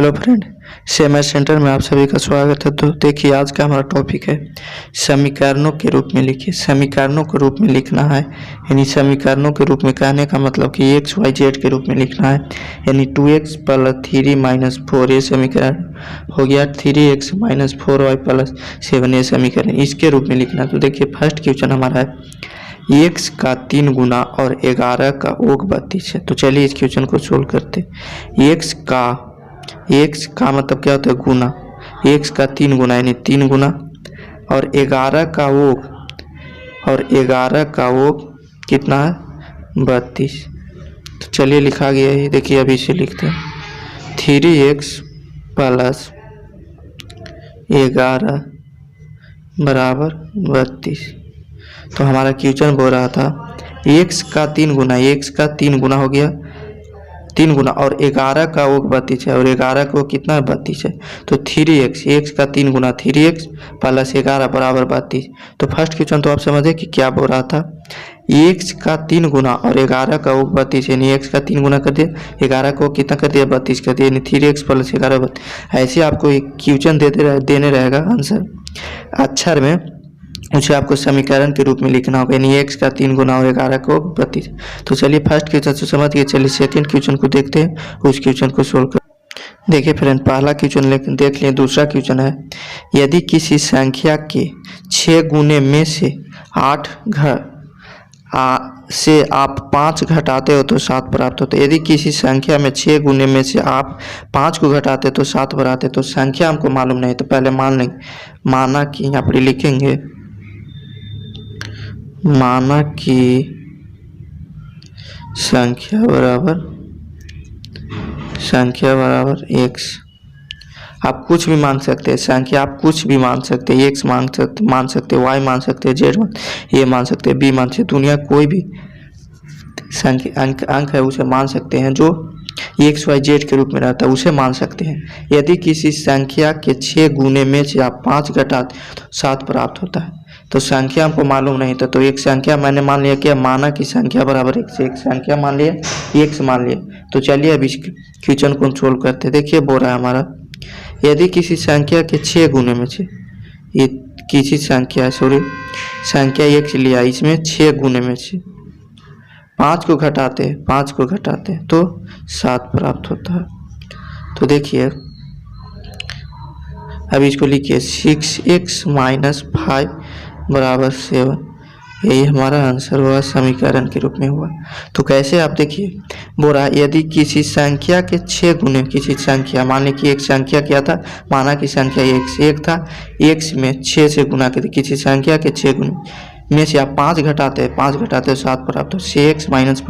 Hello friend, semester centre में आप सभी का स्वागत है। तो देखिए, आज का हमारा टॉपिक है समीकरणों के रूप में लिखिए। समीकरणों के रूप में लिखना है, यानी समीकरणों के रूप में कहने का मतलब कि एक्स वाई जेड के रूप में लिखना है, यानी 2x + 3 - 4 ये समीकरण हो गया, 3x - 4y + 7 ये समीकरण इसके रूप में लिखना है। तो देखिए, फर्स्ट क्वेश्चन हमारा है x का 3 गुना और 11 का योग 32 है। तो चलिए इस क्वेश्चन को सोल्व करते हैं। x का मतलब क्या होता है? गुना। x का 3 गुना यानी 3 गुना और 11 का योग, और 11 का योग कितना है? 32। तो चलिए लिखा गया है, देखिए अभी इसे लिखते हैं 3x + 11 बराबर 32। तो हमारा क्वेश्चन बोल रहा था x का 3 गुना, x का 3 गुना हो गया 3 गुना और 11 का योग 32 है, और 11 का योग कितना है? 32 है। तो 3x का 3 गुना 3x + 11 बराबर 32। तो फर्स्ट क्वेश्चन तो आप समझे कि क्या बोल रहा था, x का 3 गुना और 11 का योग 32, यानी x का 3 गुना कर दिया, 11 को कितना कर दिया? 32 कर दिया, यानी 3x + 11 32। ऐसे आपको एक क्वेश्चन देने रहेगा आंसर अक्षर में, उसे आपको समीकरण के रूप में लिखना होगा, यानी x का 3 गुना और 11 को 32। तो चलिए फर्स्ट क्वेश्चन से समझ गए, चलिए सेकंड क्वेश्चन को देखते हैं, उस क्वेश्चन को सोल्व कर। देखिए फ्रेंड, पहला क्वेश्चन देख लिए। दूसरा क्वेश्चन है, यदि किसी संख्या के 6 गुने में से 8 से आप 5 घटाते हो तो 7 प्राप्त होता है। यदि किसी संख्या में 6 गुने में से आप 5 को घटाते तो 7 बढ़ाते, तो संख्या हमको मालूम नहीं, तो पहले मान लेंगे, माना कि यहाँ पर लिखेंगे, माना कि संख्या बराबर x। आप कुछ भी मान सकते हैं, संख्या आप कुछ भी मान सकते हैं, x मान सकते हैं, y मान सकते हैं, z ये मान सकते हैं, b मान सकते हैं, दुनिया कोई भी संख्या अंक है उसे मान सकते हैं, जो x y z के रूप में रहता है उसे मान सकते हैं। यदि किसी संख्या के 6 गुने में से आप 5 घटाते तो 7 प्राप्त होता है। तो संख्या हमको मालूम नहीं था, तो एक संख्या मैंने मान लिया, क्या माना कि संख्या बराबर x, एक संख्या मान लिया, x मान लिया। तो चलिए अब इस क्वेश्चन को सोल्व करते हैं। देखिए बोल रहा है हमारा, यदि किसी संख्या के 6 गुने में से, ये किसी संख्या x लिया, इसमें 6 गुने में से 5 को घटाते तो 7 प्राप्त होता है। तो देखिए अब इसको लिखिए 6x - 5 बराबर 7, यही हमारा आंसर हुआ, समीकरण के रूप में हुआ। तो कैसे? आप देखिए बोल रहा है, यदि किसी संख्या के 6 गुने, किसी संख्या, मान ली कि एक संख्या क्या था, माना कि संख्या एक था, x में 6 से गुना करते, किसी संख्या के 6 गुने में से आप 5 घटाते हैं 7 प्राप्त, तो 6x - 5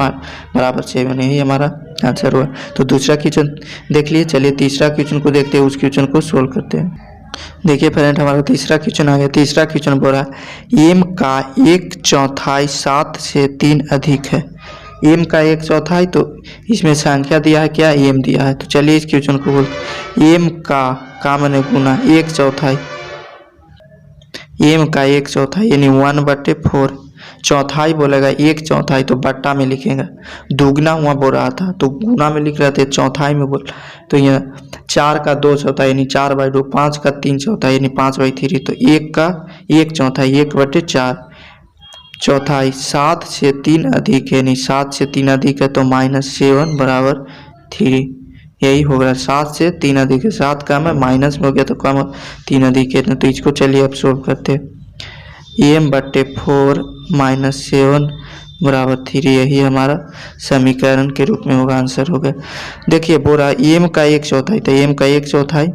बराबर 7, यही हमारा आंसर हुआ। तो दूसरा क्वेश्चन देख लिए। चलिए तीसरा क्वेश्चन को देखते हैं, उस क्वेश्चन को सोल्व करते हैं। देखिए फ्रेंड, हमारा तीसरा क्वेश्चन आ गया। तीसरा क्वेश्चन बोल रहा है m का 1/4 7 से 3 अधिक है। m का 1/4, तो इसमें संख्या दिया है, क्या m दिया है। तो चलिए इस क्वेश्चन को बोलते, m का मैंने गुना 1/4, m का 1/4 यानी 1/4, चौथाई बोलेगा 1/4, तो बट्टा में लिखेगा, दुगना हुआ बोल रहा था तो गुना में लिख रहे थे, चौथाई में बोल, तो यहाँ 4 का 2/4 यानी 4/2, 5 का 3/4 यानी 5/3, तो 1 का 1/4 1/4 चौथाई, 7 से 3 अधिक है, यानी 7 से 3 अधिक है तो -7 बराबर 3, यही होगा। 7 से 3 अधिक है, 7 कम है, माइनस में हो गया तो कम, 3 अधिक है। तो इसको चलिए अब सोल्व करते हैं, m/4 - 7 बराबर 3, यही हमारा समीकरण के रूप में होगा, आंसर हो गया। देखिए बोल रहा है m का 1/4, तो m का 1/4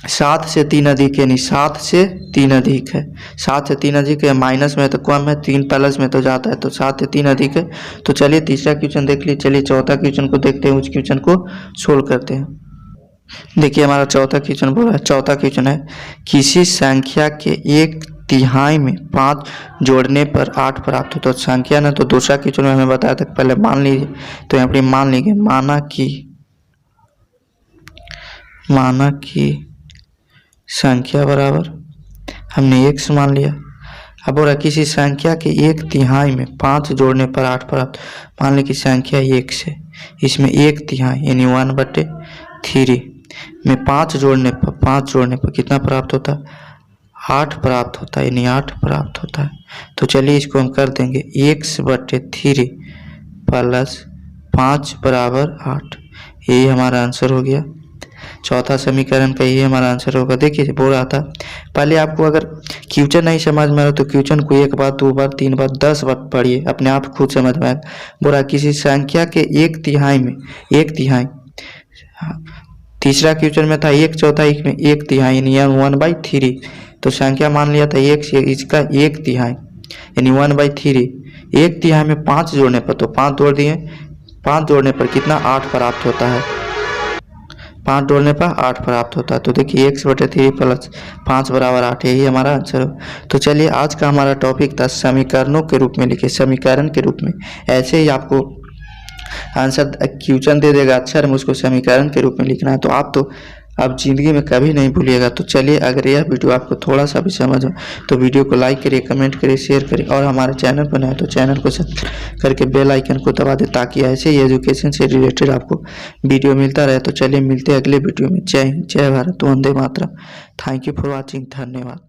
7 से 3 अधिक, यानी 7 से 3 अधिक है, 7 से 3 अधिक है, माइनस में तो कम है, 3 प्लस में तो जाता है, तो 7 से 3 अधिक है। तो चलिए तीसरा क्वेश्चन देख लीजिए। चलिए चौथा क्वेश्चन को देखते हैं, उस क्वेश्चन को सोल्व करते हैं। देखिए हमारा चौथा क्वेश्चन बोल रहा है, चौथा क्वेश्चन है, किसी संख्या के 1/3 में 5 जोड़ने पर 8 प्राप्त होता है। तो संख्या ना, तो दूसरा क्वेश्चन में हमें बताया था, पहले मान लीजिए, तो यहाँ पर मान लीजिए, माना कि संख्या बराबर, हमने x मान लिया। अब बोला किसी संख्या के 1/3 में 5 जोड़ने पर 8 प्राप्त, मान ली कि संख्या x है, इसमें 1/3 यानी 1/3 3 में 5 जोड़ने पर कितना प्राप्त होता है? 8 प्राप्त होता है, यानी 8 प्राप्त होता है। तो चलिए इसको हम कर देंगे x/3 प्लस 5 बराबर 8। यही हमारा आंसर हो गया। चौथा समीकरण का यही हमारा आंसर होगा। देखिए बोल रहा था पहले आपको अगर क्वेश्चन नहीं समझ में आया तो क्वेश्चन को 1 बार 2 बार 3 बार 10 बार पढ़िए, अपने आप खुद समझ में आएगा। बोला किसी संख्या के 1/3 में 1/3, तीसरा क्वेश्चन में था 1/4 में 1/3 यानी 1/3। तो संख्या मान लिया था x, इसका 1/3 यानी 1/3। 1/3 में 5 जोड़ने पर, तो 5 जोड़ दिए, 5 जोड़ने पर कितना? 8 प्राप्त होता है। 5 जोड़ने पर 8 प्राप्त होता है। तो देखिए x/3 प्लस 5 बराबर 8, यही हमारा आंसर हो। तो चलिए आज का हमारा टॉपिक था समीकरणों के रूप में लिखे, समीकरण के रूप में। ऐसे ही आपको आंसर क्वेश्चन दे देगा अक्षर में, उसको समीकरण के रूप में लिखना है। तो आप तो आप जिंदगी में कभी नहीं भूलिएगा। तो चलिए अगर यह वीडियो आपको थोड़ा सा भी समझ हो तो वीडियो को लाइक करिए, कमेंट करिए, शेयर करिए और हमारे चैनल पर नए तो चैनल को सब्सक्राइब करके बेल आइकन को दबा दे, ताकि ऐसे ही एजुकेशन से रिलेटेड आपको वीडियो मिलता रहे। तो चलिए मिलते हैं अगले वीडियो में। जय हिंद, जय भारत, वंदे मातरम। Thank you for watching. धन्यवाद।